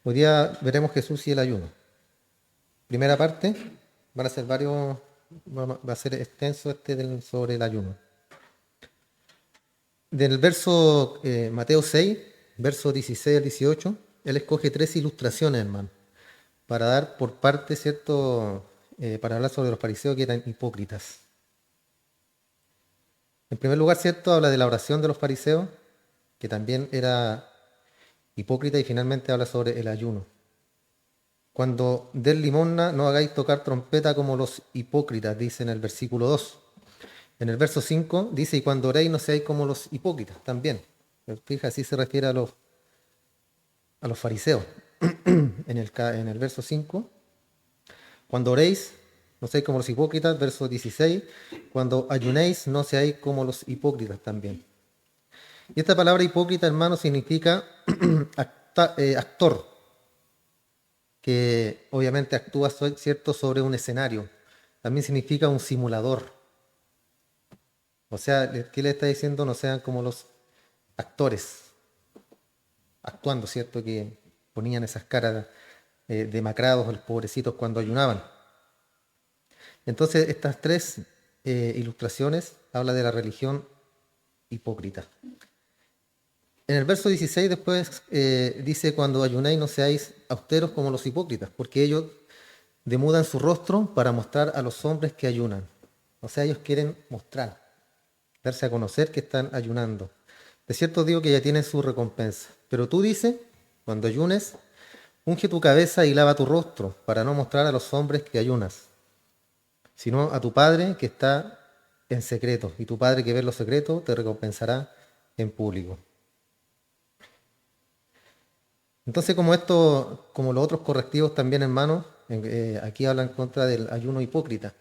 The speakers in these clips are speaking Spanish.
Hoy día veremos Jesús y el ayuno. Primera parte, van a ser varios, va a ser extenso sobre el ayuno. Del verso Mateo 6, verso 16 al 18, él escoge tres ilustraciones, hermano, para dar por parte, ¿cierto? Para hablar sobre los fariseos que eran hipócritas. En primer lugar, ¿cierto? Habla de la oración de los fariseos, que también era hipócrita, y finalmente habla sobre el ayuno. Cuando den limosna, no hagáis tocar trompeta como los hipócritas, dice en el versículo 2. En el verso 5 dice, y cuando oréis no seáis como los hipócritas, también. Fija, así se refiere a los fariseos. En el verso 5, cuando oréis, no seáis como los hipócritas, verso 16, cuando ayunéis, no seáis como los hipócritas también. Y esta palabra hipócrita, hermano, significa actor, que obviamente actúa, ¿cierto?, sobre un escenario. También significa un simulador. O sea, ¿qué le está diciendo? No sean como los actores, actuando, ¿cierto?, que ponían esas caras demacrados, los pobrecitos, cuando ayunaban. Entonces, estas tres ilustraciones hablan de la religión hipócrita. En el verso 16 después dice, cuando ayunéis no seáis austeros como los hipócritas, porque ellos demudan su rostro para mostrar a los hombres que ayunan. O sea, ellos quieren mostrar, darse a conocer que están ayunando. De cierto digo que ya tienen su recompensa. Pero tú dices, cuando ayunes, unge tu cabeza y lava tu rostro, para no mostrar a los hombres que ayunas, sino a tu Padre que está en secreto. Y tu Padre que ve lo secreto te recompensará en público. Entonces, como los otros correctivos también, hermanos, aquí hablan en contra del ayuno hipócrita,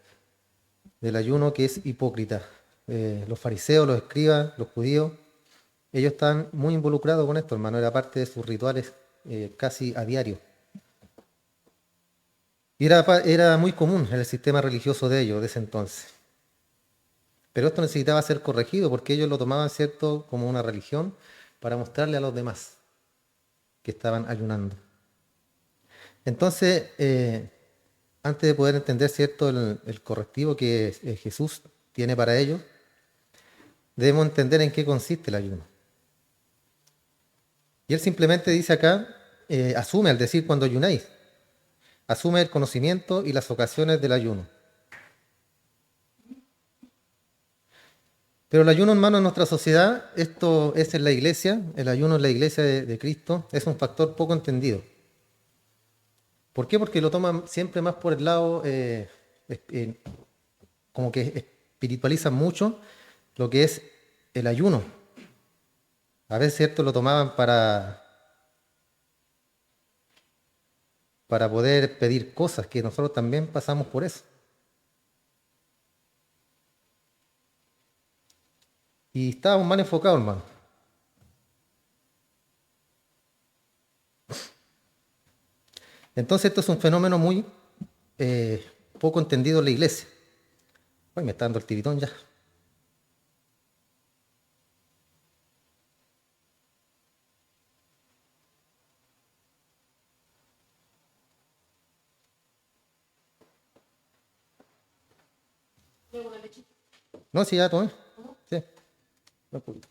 del ayuno que es hipócrita. Los fariseos, los escribas, los judíos, ellos están muy involucrados con esto, hermano, era parte de sus rituales casi a diario. Y era muy común en el sistema religioso de ellos, de ese entonces. Pero esto necesitaba ser corregido porque ellos lo tomaban, ¿cierto?, como una religión para mostrarle a los demás que estaban ayunando. Entonces, antes de poder entender, ¿cierto?, el correctivo que Jesús tiene para ellos, debemos entender en qué consiste el ayuno. Y él simplemente dice acá, asume al decir cuando ayunáis, asume el conocimiento y las ocasiones del ayuno. Pero el ayuno, hermano, en nuestra sociedad, esto es en la iglesia, el ayuno en la iglesia de Cristo, es un factor poco entendido. ¿Por qué? Porque lo toman siempre más por el lado, como que espiritualizan mucho lo que es el ayuno. A veces, ¿cierto?, lo tomaban para poder pedir cosas, que nosotros también pasamos por eso. Y estábamos mal enfocados, hermano. Entonces esto es un fenómeno muy eh, poco entendido en la iglesia. Ay, me está dando el tiritón ya. No, sí, ya tomé. Sí, un poquito.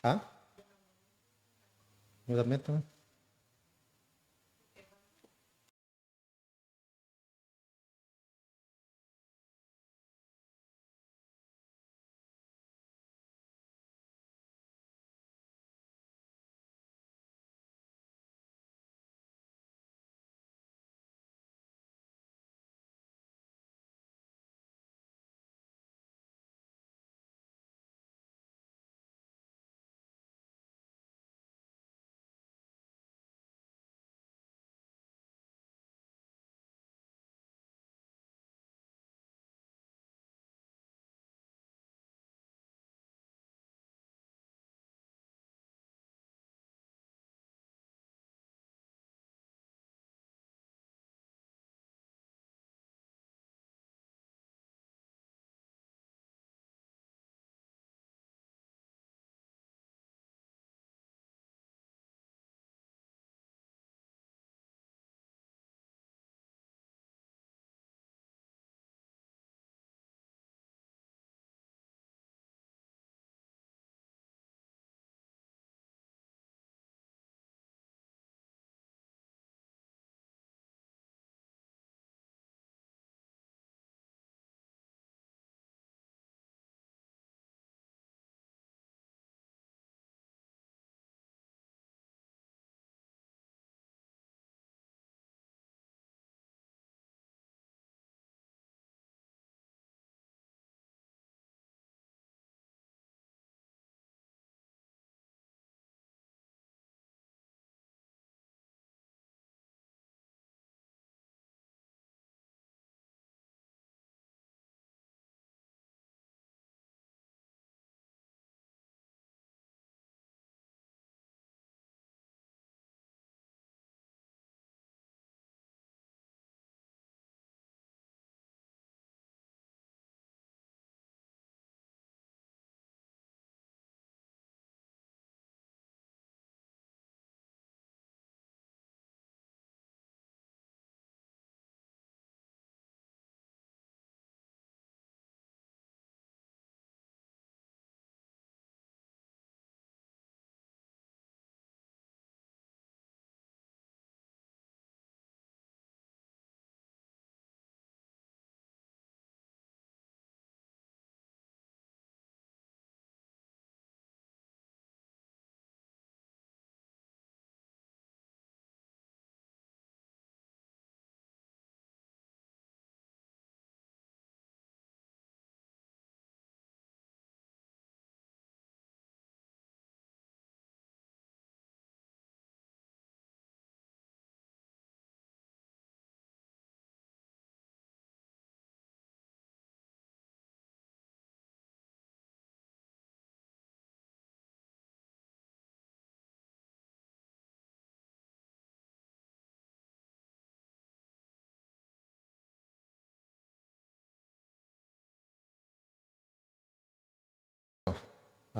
Ah, yo también tomé.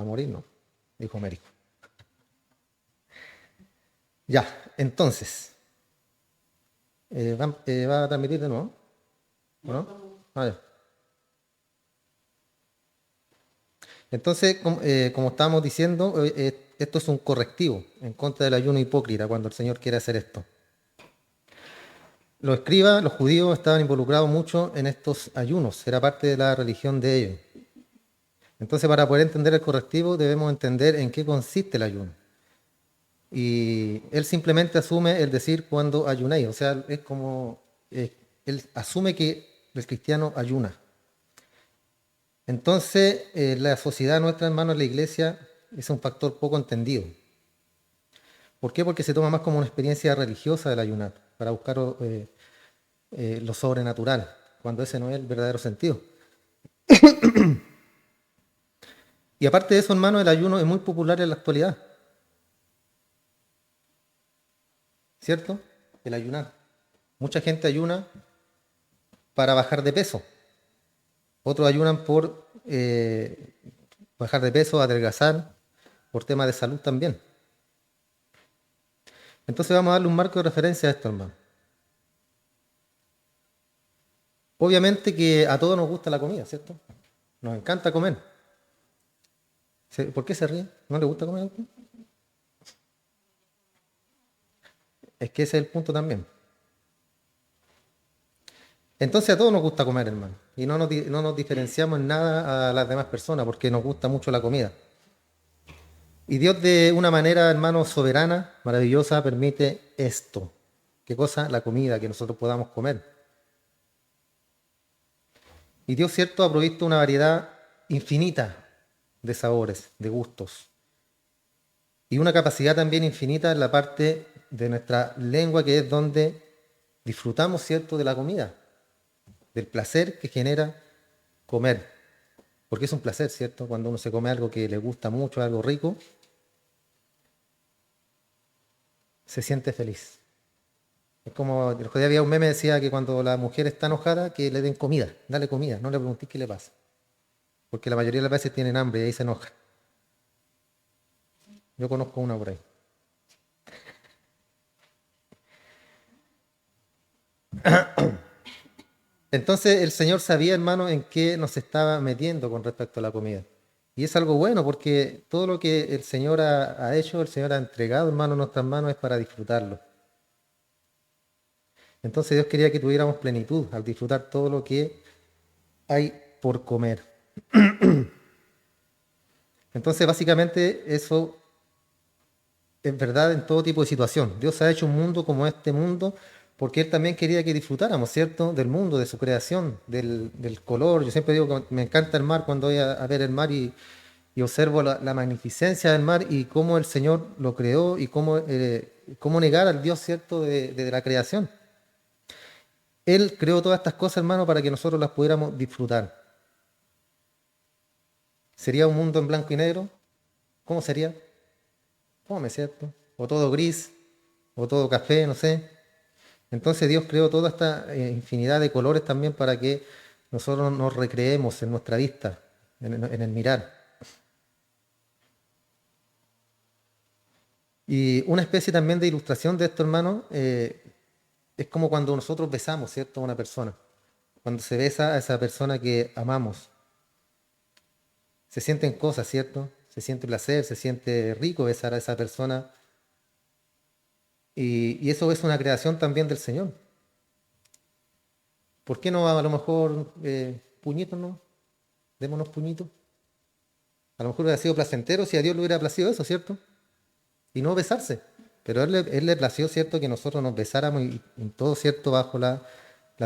a morir no, dijo Américo. Ya, entonces, ¿va a transmitir de nuevo? ¿O no? A ver. Entonces, como estábamos diciendo, esto es un correctivo en contra del ayuno hipócrita cuando el Señor quiere hacer esto. Los escribas, los judíos, estaban involucrados mucho en estos ayunos, era parte de la religión de ellos. Entonces, para poder entender el correctivo, debemos entender en qué consiste el ayuno. Y él simplemente asume el decir cuando ayunéis, o sea, es como, él asume que el cristiano ayuna. Entonces, la sociedad nuestra, hermanos, la iglesia, es un factor poco entendido. ¿Por qué? Porque se toma más como una experiencia religiosa del ayunar, para buscar lo sobrenatural, cuando ese no es el verdadero sentido. Y aparte de eso, hermano, el ayuno es muy popular en la actualidad, ¿cierto? El ayunar. Mucha gente ayuna para bajar de peso. Otros ayunan por bajar de peso, adelgazar, por temas de salud también. Entonces vamos a darle un marco de referencia a esto, hermano. Obviamente que a todos nos gusta la comida, ¿cierto? Nos encanta comer. ¿Por qué se ríe? ¿No le gusta comer? Es que ese es el punto también. Entonces a todos nos gusta comer, hermano. Y no nos diferenciamos en nada a las demás personas porque nos gusta mucho la comida. Y Dios de una manera, hermano, soberana, maravillosa, permite esto. ¿Qué cosa? La comida, que nosotros podamos comer. Y Dios, cierto, ha provisto una variedad infinita de sabores, de gustos. Y una capacidad también infinita en la parte de nuestra lengua, que es donde disfrutamos, cierto, de la comida, del placer que genera comer. Porque es un placer, ¿cierto? Cuando uno se come algo que le gusta mucho, algo rico, se siente feliz. Es como, el otro día había un meme que decía que cuando la mujer está enojada, que le den comida, dale comida, no le preguntéis qué le pasa. Porque la mayoría de las veces tienen hambre y ahí se enojan. Yo conozco una por ahí. Entonces el Señor sabía, hermano, en qué nos estaba metiendo con respecto a la comida. Y es algo bueno porque todo lo que el Señor ha hecho, el Señor ha entregado, hermano, en nuestras manos es para disfrutarlo. Entonces Dios quería que tuviéramos plenitud al disfrutar todo lo que hay por comer. Entonces básicamente eso es verdad en todo tipo de situación. Dios ha hecho un mundo como este mundo porque Él también quería que disfrutáramos, ¿cierto? Del mundo, de su creación, del color. Yo siempre digo que me encanta el mar cuando voy a ver el mar y observo la magnificencia del mar y cómo el Señor lo creó y cómo negar al Dios, ¿cierto?, de la creación. Él creó todas estas cosas, hermano, para que nosotros las pudiéramos disfrutar. ¿Sería un mundo en blanco y negro? ¿Cómo sería? Fome, ¿cierto? O todo gris, o todo café, no sé. Entonces Dios creó toda esta infinidad de colores también para que nosotros nos recreemos en nuestra vista, en el mirar. Y una especie también de ilustración de esto, hermano, es como cuando nosotros besamos, ¿cierto?, a una persona. Cuando se besa a esa persona que amamos. Se sienten cosas, ¿cierto? Se siente placer, se siente rico besar a esa persona. Y eso es una creación también del Señor. ¿Por qué no a lo mejor puñitos, no? Démonos puñitos. A lo mejor hubiera sido placentero si a Dios le hubiera placido eso, ¿cierto? Y no besarse. Pero él le plació, ¿cierto?, que nosotros nos besáramos y en todo, ¿cierto?, bajo la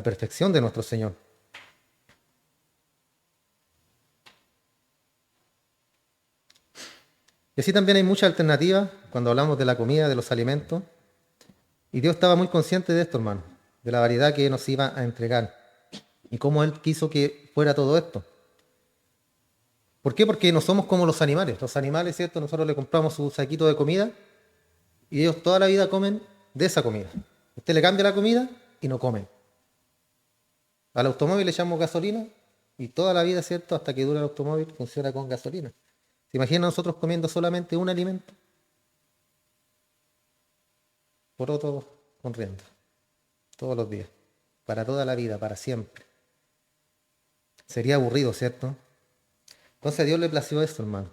perfección de nuestro Señor. Y así también hay muchas alternativas cuando hablamos de la comida, de los alimentos. Y Dios estaba muy consciente de esto, hermano, de la variedad que nos iba a entregar y cómo Él quiso que fuera todo esto. ¿Por qué? Porque no somos como los animales. Los animales, ¿cierto? Nosotros le compramos su saquito de comida y ellos toda la vida comen de esa comida. Usted le cambia la comida y no comen. Al automóvil le echamos gasolina y toda la vida, ¿cierto?, hasta que dura el automóvil, funciona con gasolina. ¿Se imaginan nosotros comiendo solamente un alimento? Porotos con rienda, todos los días, para toda la vida, para siempre. Sería aburrido, ¿cierto? Entonces a Dios le plació esto, hermano,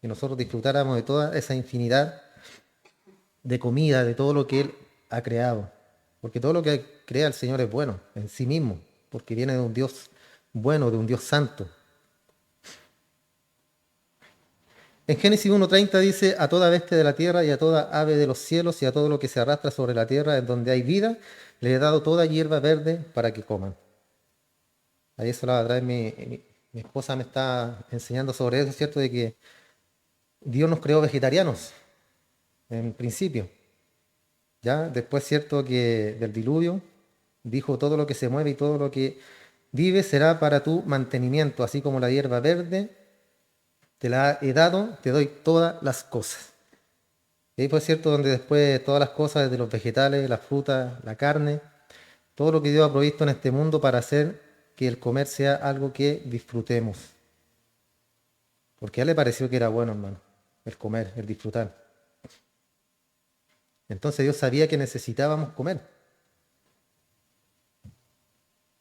que nosotros disfrutáramos de toda esa infinidad de comida, de todo lo que Él ha creado. Porque todo lo que crea el Señor es bueno en sí mismo, porque viene de un Dios bueno, de un Dios santo. En Génesis 1:30 dice, a toda bestia de la tierra y a toda ave de los cielos y a todo lo que se arrastra sobre la tierra en donde hay vida, le he dado toda hierba verde para que coman. Ahí eso la otra vez mi esposa me está enseñando sobre eso, ¿cierto? De que Dios nos creó vegetarianos en principio. Ya después, ¿cierto? Que del diluvio dijo todo lo que se mueve y todo lo que vive será para tu mantenimiento, así como la hierba verde te la he dado, te doy todas las cosas. Y ahí fue cierto donde después todas las cosas, desde los vegetales, las frutas, la carne, todo lo que Dios ha provisto en este mundo para hacer que el comer sea algo que disfrutemos. Porque a él le pareció que era bueno, hermano, el comer, el disfrutar. Entonces Dios sabía que necesitábamos comer.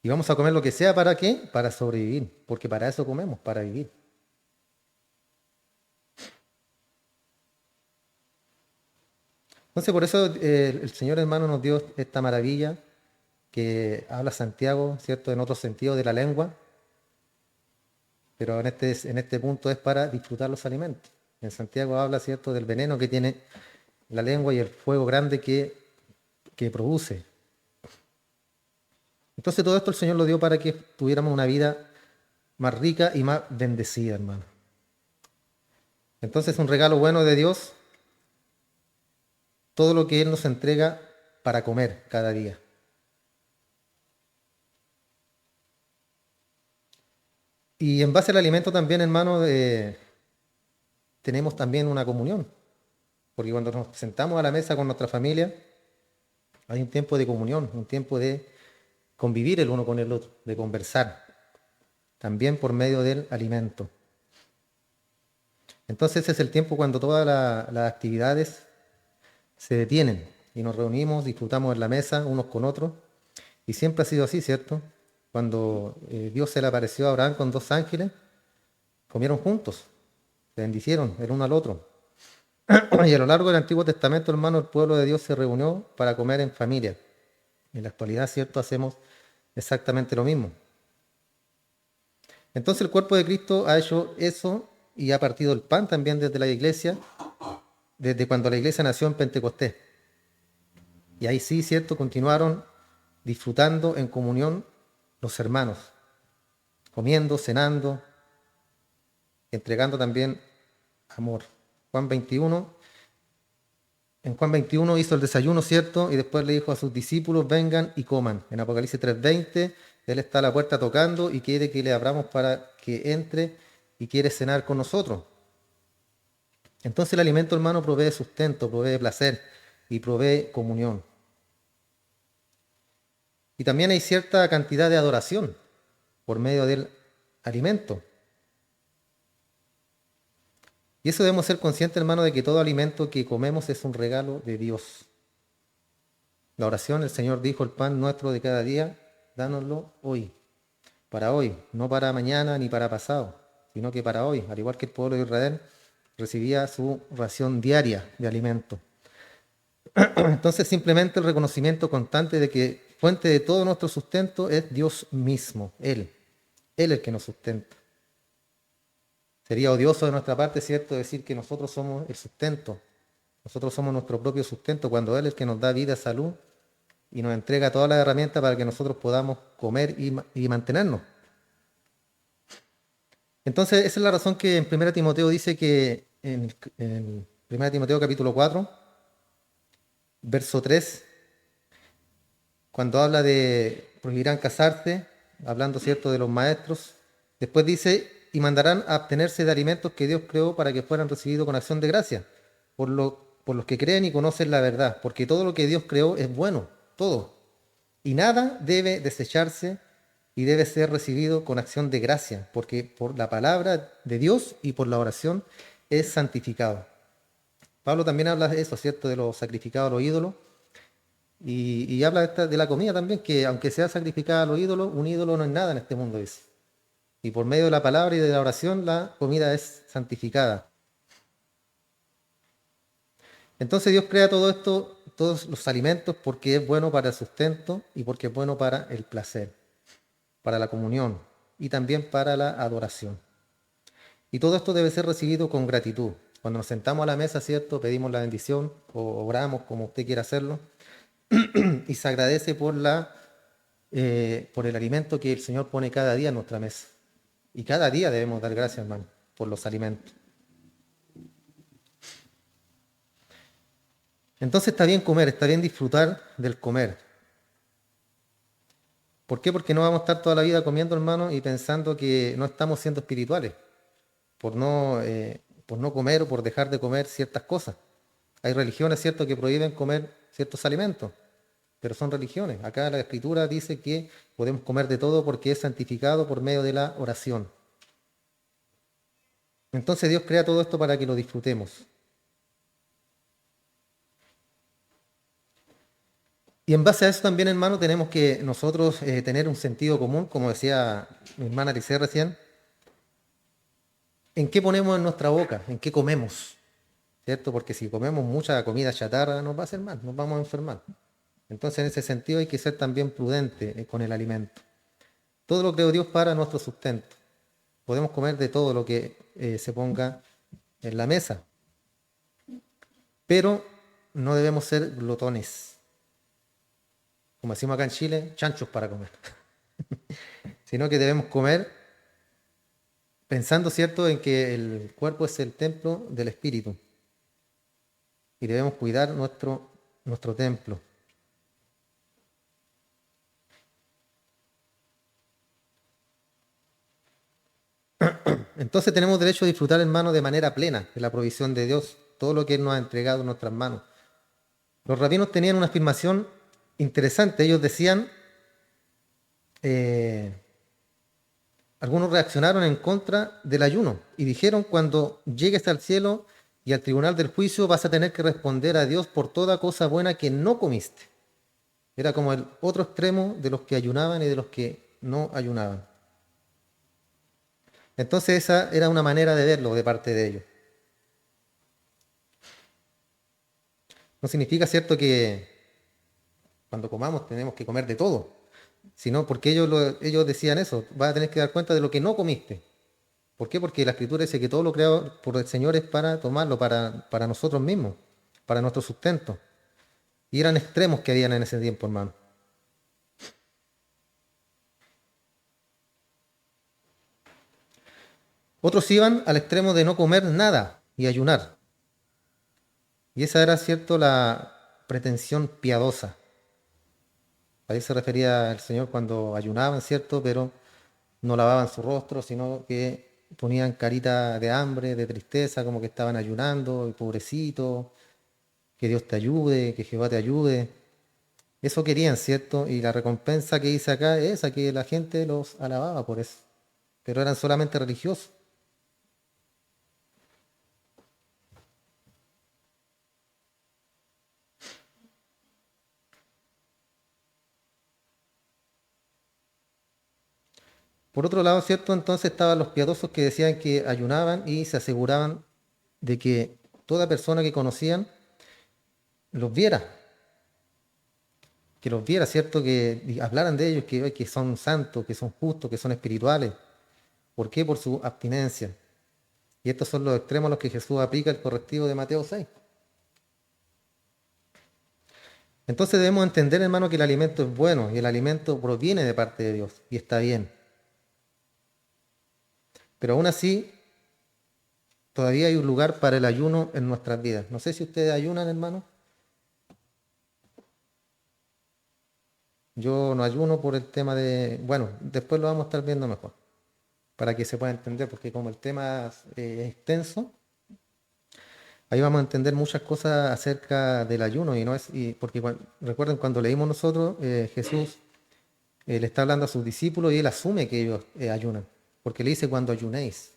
Y vamos a comer lo que sea, ¿para qué? Para sobrevivir, porque para eso comemos, para vivir. Entonces por eso el Señor, hermano, nos dio esta maravilla que habla Santiago, ¿cierto? En otro sentido de la lengua, pero en este punto es para disfrutar los alimentos. En Santiago habla, ¿cierto?, del veneno que tiene la lengua y el fuego grande que produce. Entonces todo esto el Señor lo dio para que tuviéramos una vida más rica y más bendecida, hermano. Entonces un regalo bueno de Dios, todo lo que Él nos entrega para comer cada día. Y en base al alimento también, hermano, tenemos también una comunión. Porque cuando nos sentamos a la mesa con nuestra familia, hay un tiempo de comunión, un tiempo de convivir el uno con el otro, de conversar, también por medio del alimento. Entonces ese es el tiempo cuando todas las actividades se detienen y nos reunimos, disfrutamos en la mesa unos con otros. Y siempre ha sido así, ¿cierto? Cuando Dios se le apareció a Abraham con dos ángeles, comieron juntos, se bendicieron el uno al otro. Y a lo largo del Antiguo Testamento, hermano, el pueblo de Dios se reunió para comer en familia. En la actualidad, ¿cierto? Hacemos exactamente lo mismo. Entonces el cuerpo de Cristo ha hecho eso y ha partido el pan también desde la iglesia, desde cuando la iglesia nació en Pentecostés. Y ahí sí, ¿cierto? Continuaron disfrutando en comunión los hermanos, comiendo, cenando, entregando también amor. Juan 21, en Juan 21 hizo el desayuno, ¿cierto? Y después le dijo a sus discípulos, vengan y coman. En Apocalipsis 3:20, Él está a la puerta tocando y quiere que le abramos para que entre y quiere cenar con nosotros. Entonces el alimento, hermano, provee sustento, provee placer y provee comunión. Y también hay cierta cantidad de adoración por medio del alimento. Y eso debemos ser conscientes, hermano, de que todo alimento que comemos es un regalo de Dios. La oración, el Señor dijo, el pan nuestro de cada día, dánoslo hoy, no para mañana ni para pasado, sino que para hoy, al igual que el pueblo de Israel recibía su ración diaria de alimento. Entonces simplemente el reconocimiento constante de que fuente de todo nuestro sustento es Dios mismo, Él es el que nos sustenta. Sería odioso de nuestra parte, ¿cierto?, decir que nosotros somos el sustento, nosotros somos nuestro propio sustento, cuando Él es el que nos da vida, salud y nos entrega todas las herramientas para que nosotros podamos comer y mantenernos. Entonces esa es la razón que en 1 Timoteo dice que en 1 Timoteo capítulo 4, verso 3, cuando habla de prohibirán casarse, hablando, ¿cierto?, de los maestros, después dice, y mandarán a abstenerse de alimentos que Dios creó para que fueran recibidos con acción de gracia, por los que creen y conocen la verdad, porque todo lo que Dios creó es bueno, todo, y nada debe desecharse y debe ser recibido con acción de gracia, porque por la palabra de Dios y por la oración es santificado. Pablo también habla de eso, ¿cierto? De lo sacrificado a los ídolos. Y habla de la comida también, que aunque sea sacrificada a los ídolos, un ídolo no es nada en este mundo, dice. Y por medio de la palabra y de la oración, la comida es santificada. Entonces Dios crea todo esto, todos los alimentos, porque es bueno para el sustento y porque es bueno para el placer, para la comunión y también para la adoración. Y todo esto debe ser recibido con gratitud. Cuando nos sentamos a la mesa, ¿cierto? Pedimos la bendición o oramos como usted quiera hacerlo y se agradece por el alimento que el Señor pone cada día en nuestra mesa. Y cada día debemos dar gracias, hermano, por los alimentos. Entonces está bien comer, está bien disfrutar del comer. ¿Por qué? Porque no vamos a estar toda la vida comiendo, hermano, y pensando que no estamos siendo espirituales por no comer o por dejar de comer ciertas cosas. Hay religiones, ¿cierto?, que prohíben comer ciertos alimentos, pero son religiones. Acá la Escritura dice que podemos comer de todo porque es santificado por medio de la oración. Entonces Dios crea todo esto para que lo disfrutemos. Y en base a eso también, hermano, tenemos que nosotros tener un sentido común, como decía mi hermana Alice recién, en qué ponemos en nuestra boca, en qué comemos, ¿cierto? Porque si comemos mucha comida chatarra nos va a hacer mal, nos vamos a enfermar. Entonces, en ese sentido hay que ser también prudente con el alimento. Todo lo creó Dios para nuestro sustento. Podemos comer de todo lo que se ponga en la mesa, pero no debemos ser glotones. Como decimos acá en Chile, chanchos para comer. Sino que debemos comer pensando, ¿cierto?, en que el cuerpo es el templo del Espíritu. Y debemos cuidar nuestro templo. Entonces tenemos derecho a disfrutar, hermano, de manera plena de la provisión de Dios, todo lo que Él nos ha entregado en nuestras manos. Los rabinos tenían una afirmación interesante. Ellos decían, eh, algunos reaccionaron en contra del ayuno y dijeron, cuando llegues al cielo y al tribunal del juicio vas a tener que responder a Dios por toda cosa buena que no comiste. Era como el otro extremo de los que ayunaban y de los que no ayunaban. Entonces esa era una manera de verlo de parte de ellos. No significa, cierto, que cuando comamos tenemos que comer de todo, sino porque ellos decían eso, vas a tener que dar cuenta de lo que no comiste. ¿Por qué? Porque la Escritura dice que todo lo creado por el Señor es para tomarlo, para nosotros mismos, para nuestro sustento. Y eran extremos que habían en ese tiempo, hermano. Otros iban al extremo de no comer nada y ayunar. Y esa era, cierto, la pretensión piadosa. A eso se refería el Señor cuando ayunaban, ¿cierto? Pero no lavaban su rostro, sino que ponían carita de hambre, de tristeza, como que estaban ayunando, y pobrecito, que Dios te ayude, que Jehová te ayude. Eso querían, ¿cierto? Y la recompensa que dice acá es esa, que la gente los alababa por eso. Pero eran solamente religiosos. Por otro lado, ¿cierto? Entonces estaban los piadosos que decían que ayunaban y se aseguraban de que toda persona que conocían los viera, que los viera, ¿cierto? Que hablaran de ellos, que son santos, que son justos, que son espirituales. ¿Por qué? Por su abstinencia. Y estos son los extremos a los que Jesús aplica el correctivo de Mateo 6. Entonces debemos entender, hermano, que el alimento es bueno y el alimento proviene de parte de Dios y está bien. Pero aún así, todavía hay un lugar para el ayuno en nuestras vidas. No sé si ustedes ayunan, hermano. Yo no ayuno por el tema de... Bueno, después lo vamos a estar viendo mejor, para que se pueda entender, porque como el tema es extenso, ahí vamos a entender muchas cosas acerca del ayuno y no es... porque recuerden, cuando leímos nosotros, Jesús le está hablando a sus discípulos y él asume que ellos ayunan, porque le dice cuando ayunéis.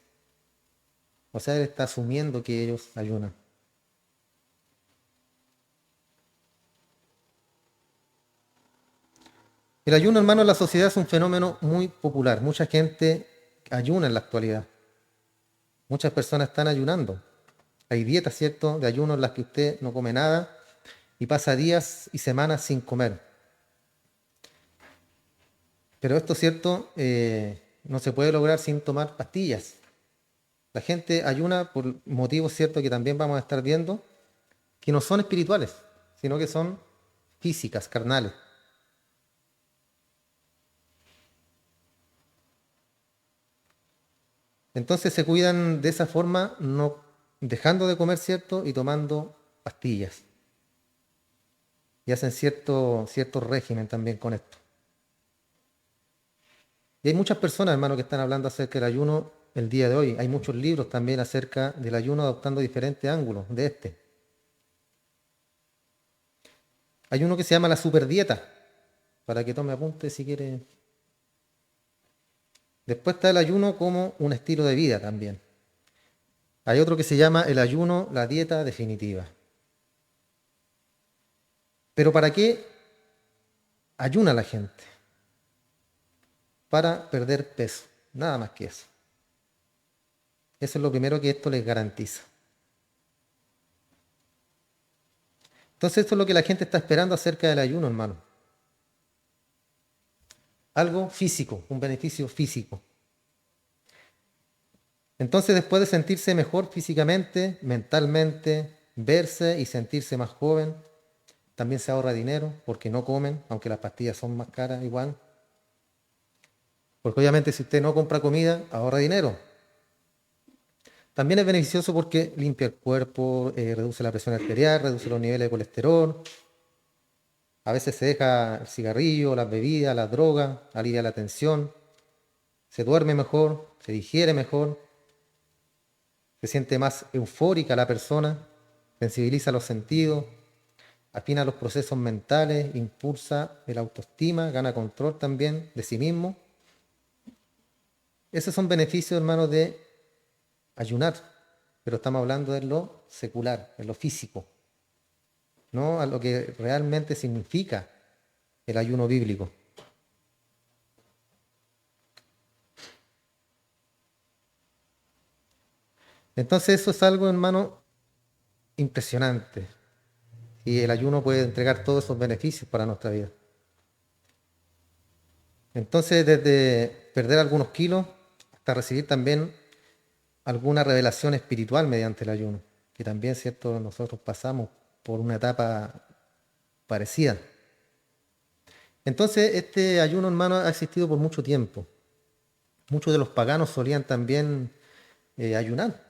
O sea, él está asumiendo que ellos ayunan. El ayuno, hermano, en la sociedad es un fenómeno muy popular. Mucha gente ayuna en la actualidad. Muchas personas están ayunando. Hay dietas, ¿cierto?, de ayuno en las que usted no come nada y pasa días y semanas sin comer. Pero esto, ¿cierto?, no se puede lograr sin tomar pastillas. La gente ayuna por motivos, ¿cierto?, que también vamos a estar viendo, que no son espirituales, sino que son físicas, carnales. Entonces se cuidan de esa forma, no dejando de comer, ¿cierto?, y tomando pastillas. Y hacen cierto régimen también con esto. Y hay muchas personas, hermano, que están hablando acerca del ayuno el día de hoy. Hay muchos libros también acerca del ayuno adoptando diferentes ángulos de este. Hay uno que se llama la superdieta, para que tome apunte si quiere. Después está el ayuno como un estilo de vida también. Hay otro que se llama el ayuno, la dieta definitiva. Pero ¿para qué ayuna la gente? Para perder peso, nada más que eso. Eso es lo primero que esto les garantiza. Entonces esto es lo que la gente está esperando acerca del ayuno, hermano. Algo físico, un beneficio físico. Entonces después de sentirse mejor físicamente, mentalmente, verse y sentirse más joven, también se ahorra dinero porque no comen, aunque las pastillas son más caras igual. Porque obviamente si usted no compra comida, ahorra dinero. También es beneficioso porque limpia el cuerpo, reduce la presión arterial, reduce los niveles de colesterol. A veces se deja el cigarrillo, las bebidas, las drogas, alivia la tensión, se duerme mejor, se digiere mejor, se siente más eufórica la persona, sensibiliza los sentidos, afina los procesos mentales, impulsa el autoestima, gana control también de sí mismo. Esos son beneficios, hermanos, de ayunar, pero estamos hablando de lo secular, de lo físico, no a lo que realmente significa el ayuno bíblico. Entonces eso es algo, hermano, impresionante. Y el ayuno puede entregar todos esos beneficios para nuestra vida. Entonces, desde perder algunos kilos hasta recibir también alguna revelación espiritual mediante el ayuno, que también, cierto, nosotros pasamos por una etapa parecida. Entonces, este ayuno, hermano, ha existido por mucho tiempo. Muchos de los paganos solían también ayunar.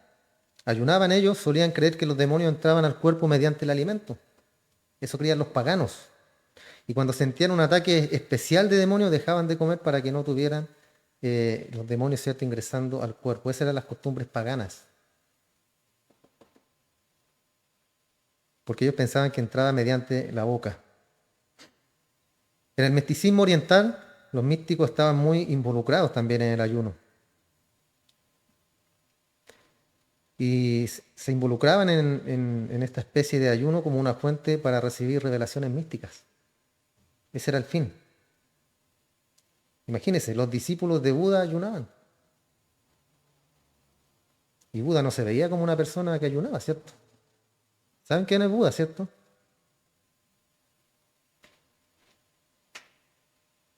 Ayunaban ellos, solían creer que los demonios entraban al cuerpo mediante el alimento. Eso creían los paganos. Y cuando sentían un ataque especial de demonios, dejaban de comer para que no tuvieran los demonios, ¿cierto?, ingresando al cuerpo. Esas eran las costumbres paganas. Porque ellos pensaban que entraba mediante la boca. En el misticismo oriental, los místicos estaban muy involucrados también en el ayuno. Y se involucraban en esta especie de ayuno como una fuente para recibir revelaciones místicas. Ese era el fin. Imagínense, los discípulos de Buda ayunaban. Y Buda no se veía como una persona que ayunaba, ¿cierto? ¿Saben quién es Buda, cierto?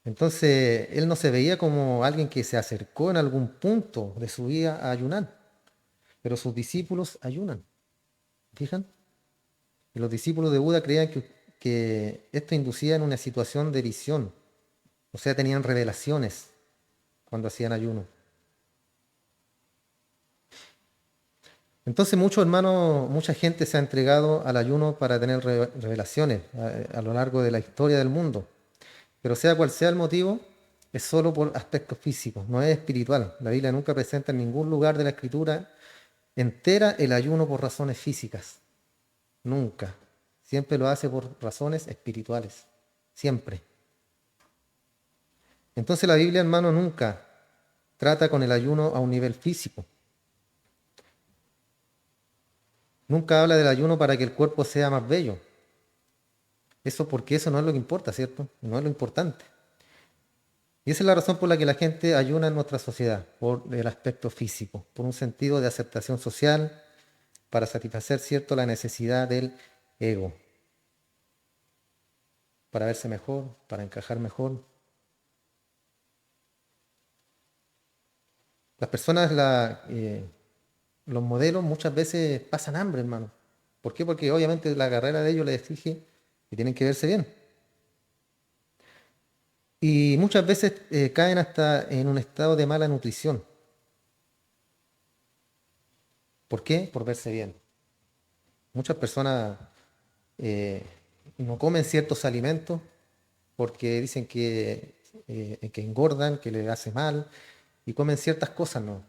Entonces, él no se veía como alguien que se acercó en algún punto de su vida a ayunar, pero sus discípulos ayunan. ¿Fijan? Y los discípulos de Buda creían que esto inducía en una situación de visión, o sea, tenían revelaciones cuando hacían ayuno. Entonces, muchos hermanos, mucha gente se ha entregado al ayuno para tener revelaciones a lo largo de la historia del mundo. Pero sea cual sea el motivo, es solo por aspectos físicos, no es espiritual. La Biblia nunca presenta en ningún lugar de la Escritura entera el ayuno por razones físicas. Nunca. Siempre lo hace por razones espirituales. Siempre. Entonces la Biblia, hermano, nunca trata con el ayuno a un nivel físico. Nunca habla del ayuno para que el cuerpo sea más bello. Eso porque eso no es lo que importa, ¿cierto? No es lo importante. Y esa es la razón por la que la gente ayuna en nuestra sociedad, por el aspecto físico, por un sentido de aceptación social, para satisfacer, ¿cierto?, la necesidad del ego, para verse mejor, para encajar mejor. Las personas, los modelos muchas veces pasan hambre, hermano. ¿Por qué? Porque obviamente la carrera de ellos les exige que tienen que verse bien. Y muchas veces caen hasta en un estado de mala nutrición. ¿Por qué? Por verse bien. Muchas personas eh, no comen ciertos alimentos porque dicen que engordan, que les hace mal, y comen ciertas cosas, ¿no?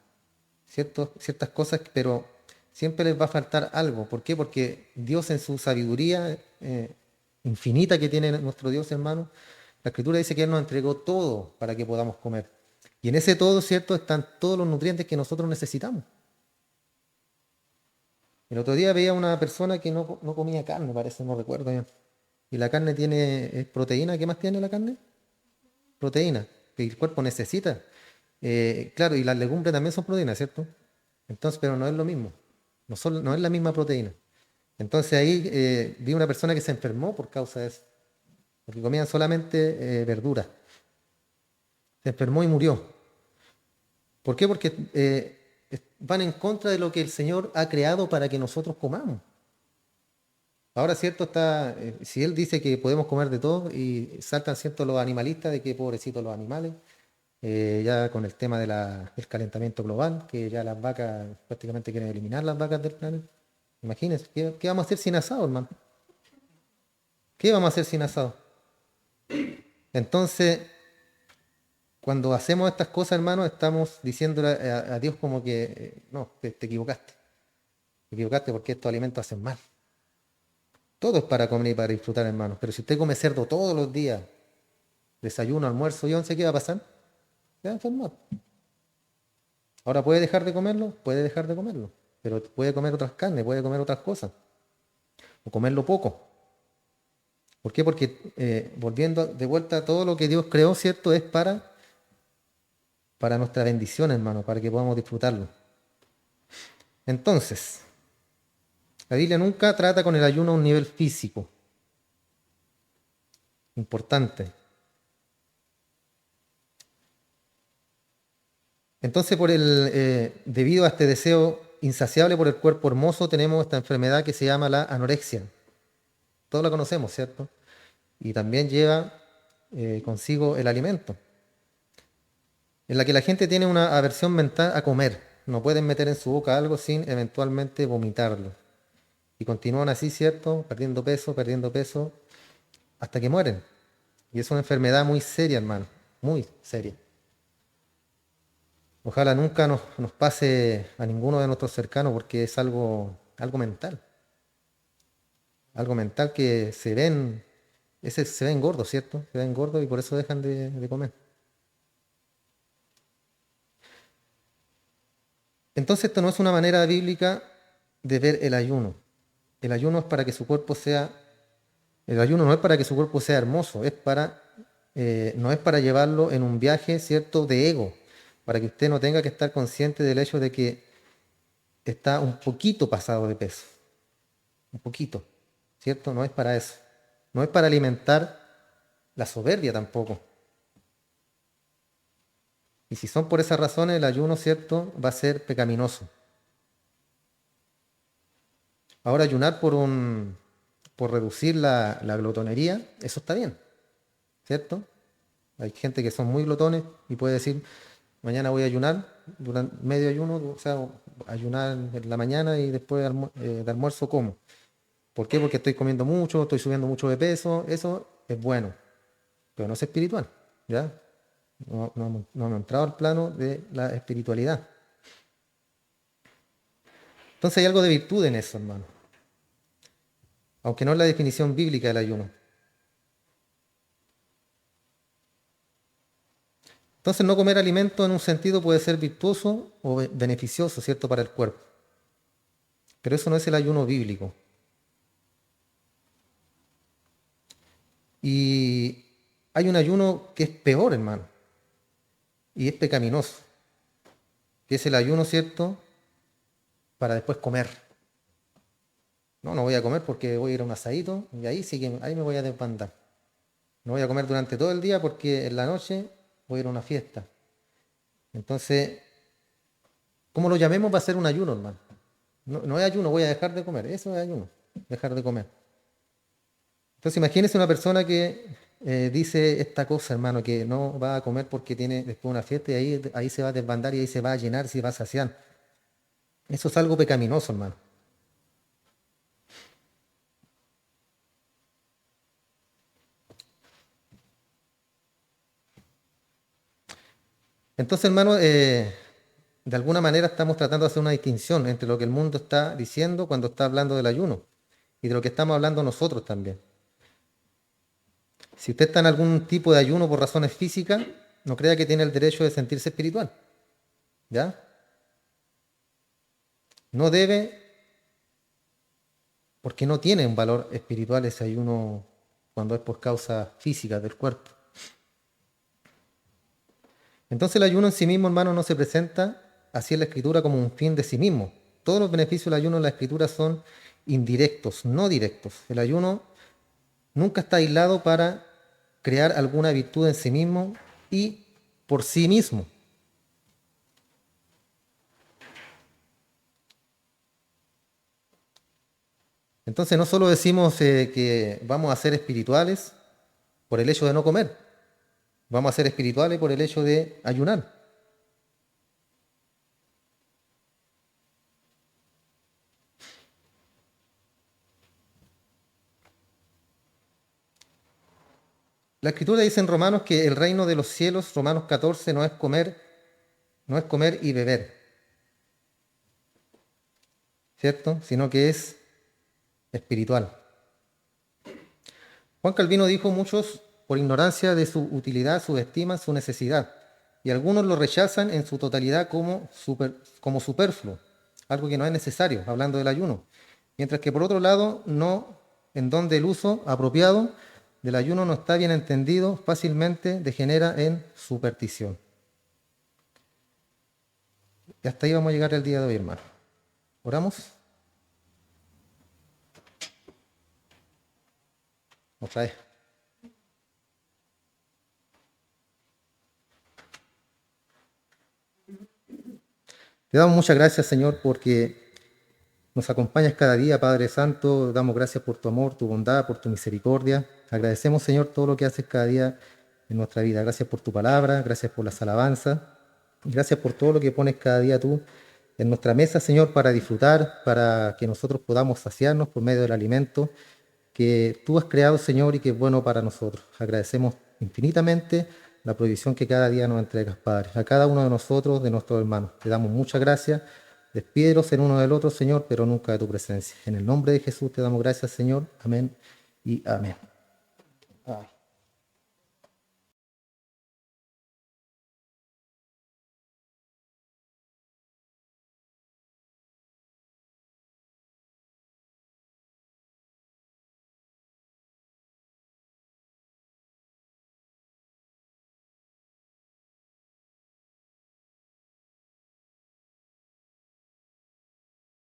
Ciertas cosas, pero siempre les va a faltar algo. ¿Por qué? Porque Dios en su sabiduría infinita que tiene nuestro Dios, hermano, la Escritura dice que Él nos entregó todo para que podamos comer. Y en ese todo, ¿cierto?, están todos los nutrientes que nosotros necesitamos. El otro día veía una persona que no comía carne, parece, no recuerdo bien. Y la carne tiene proteína. ¿Qué más tiene la carne? Proteína, que el cuerpo necesita. Claro, y las legumbres también son proteínas, ¿cierto? Entonces, pero no es lo mismo. No es la misma proteína. Entonces ahí vi una persona que se enfermó por causa de eso, porque comían solamente verduras. Se enfermó y murió. ¿Por qué? Porque van en contra de lo que el Señor ha creado para que nosotros comamos. Ahora, cierto, si Él dice que podemos comer de todo y saltan, cierto, los animalistas de que pobrecitos los animales, ya con el tema del calentamiento global, que ya las vacas prácticamente quieren eliminar las vacas del planeta. Imagínense, ¿qué vamos a hacer sin asado, hermano? ¿Qué vamos a hacer sin asado? Entonces, cuando hacemos estas cosas, hermano, estamos diciéndole a Dios como que, no, te equivocaste. Te equivocaste porque estos alimentos hacen mal. Todo es para comer y para disfrutar, hermano. Pero si usted come cerdo todos los días, desayuno, almuerzo y once, ¿qué va a pasar? Se va a enfermar. Ahora puede dejar de comerlo, puede dejar de comerlo. Pero puede comer otras carnes, puede comer otras cosas. O comerlo poco. ¿Por qué? Porque volviendo de vuelta a todo lo que Dios creó, ¿cierto? Es para nuestra bendición, hermano, para que podamos disfrutarlo. Entonces, la Biblia nunca trata con el ayuno a un nivel físico. Importante. Entonces, debido a este deseo insaciable por el cuerpo hermoso, tenemos esta enfermedad que se llama la anorexia. Todos la conocemos, ¿cierto? Y también lleva consigo el alimento, en la que la gente tiene una aversión mental a comer. No pueden meter en su boca algo sin eventualmente vomitarlo. Y continúan así, ¿cierto? Perdiendo peso, hasta que mueren. Y es una enfermedad muy seria, hermano, muy seria. Ojalá nunca nos pase a ninguno de nuestros cercanos porque es algo mental que se ven gordos, ¿cierto? Se ven gordos y por eso dejan de comer. Entonces esto no es una manera bíblica de ver el ayuno. El ayuno es para que su cuerpo sea, el ayuno no es para que su cuerpo sea hermoso, no es para llevarlo en un viaje, ¿cierto?, de ego, para que usted no tenga que estar consciente del hecho de que está un poquito pasado de peso, un poquito, ¿cierto? No es para eso. No es para alimentar la soberbia tampoco. Y si son por esas razones, el ayuno, ¿cierto?, va a ser pecaminoso. Ahora, ayunar por reducir la glotonería, eso está bien, ¿cierto? Hay gente que son muy glotones y puede decir, mañana voy a ayunar, durante medio ayuno, o sea, ayunar en la mañana y después de almuerzo como. ¿Por qué? Porque estoy comiendo mucho, estoy subiendo mucho de peso, eso es bueno, pero no es espiritual, ¿ya? No hemos entrado al plano de la espiritualidad. Entonces hay algo de virtud en eso, hermano, aunque no es la definición bíblica del ayuno. Entonces no comer alimento en un sentido puede ser virtuoso o beneficioso, ¿cierto?, para el cuerpo. Pero eso no es el ayuno bíblico. Y hay un ayuno que es peor, hermano, y es pecaminoso, que es el ayuno, ¿cierto?, para después comer. No, no voy a comer porque voy a ir a un asadito y ahí sí que ahí me voy a desbandar. No voy a comer durante todo el día porque en la noche voy a ir a una fiesta. Entonces, como lo llamemos, va a ser un ayuno, hermano. No, no es ayuno, voy a dejar de comer. Eso es ayuno, dejar de comer. Entonces, imagínese una persona que dice esta cosa, hermano, que no va a comer porque tiene después una fiesta y ahí se va a desbandar y ahí se va a llenar, se va a saciar. Eso es algo pecaminoso, hermano. Entonces, hermano, de alguna manera estamos tratando de hacer una distinción entre lo que el mundo está diciendo cuando está hablando del ayuno y de lo que estamos hablando nosotros también. Si usted está en algún tipo de ayuno por razones físicas, no crea que tiene el derecho de sentirse espiritual. ¿Ya? No debe, porque no tiene un valor espiritual ese ayuno cuando es por causas físicas del cuerpo. Entonces el ayuno en sí mismo, hermano, no se presenta así en la Escritura como un fin de sí mismo. Todos los beneficios del ayuno en la Escritura son indirectos, no directos. El ayuno nunca está aislado para crear alguna virtud en sí mismo y por sí mismo. Entonces no solo decimos que vamos a ser espirituales por el hecho de no comer, vamos a ser espirituales por el hecho de ayunar. La Escritura dice en Romanos que el reino de los cielos, Romanos 14, no es comer y beber, ¿cierto? Sino que es espiritual. Juan Calvino dijo: muchos, por ignorancia de su utilidad, subestiman su necesidad, y algunos lo rechazan en su totalidad como superfluo, algo que no es necesario, hablando del ayuno. Mientras que por otro lado, no, en donde el uso apropiado del ayuno no está bien entendido, fácilmente degenera en superstición. Y hasta ahí vamos a llegar el día de hoy, hermano. ¿Oramos? Otra vez. Te damos muchas gracias, Señor, porque nos acompañas cada día, Padre Santo. Damos gracias por tu amor, tu bondad, por tu misericordia. Agradecemos, Señor, todo lo que haces cada día en nuestra vida. Gracias por tu palabra, gracias por las alabanzas. Gracias por todo lo que pones cada día tú en nuestra mesa, Señor, para disfrutar, para que nosotros podamos saciarnos por medio del alimento que tú has creado, Señor, y que es bueno para nosotros. Agradecemos infinitamente la provisión que cada día nos entregas, Padre, a cada uno de nosotros, de nuestros hermanos. Te damos muchas gracias. Despídelos en uno del otro, Señor, pero nunca de tu presencia. En el nombre de Jesús te damos gracias, Señor. Amén y amén. Ay.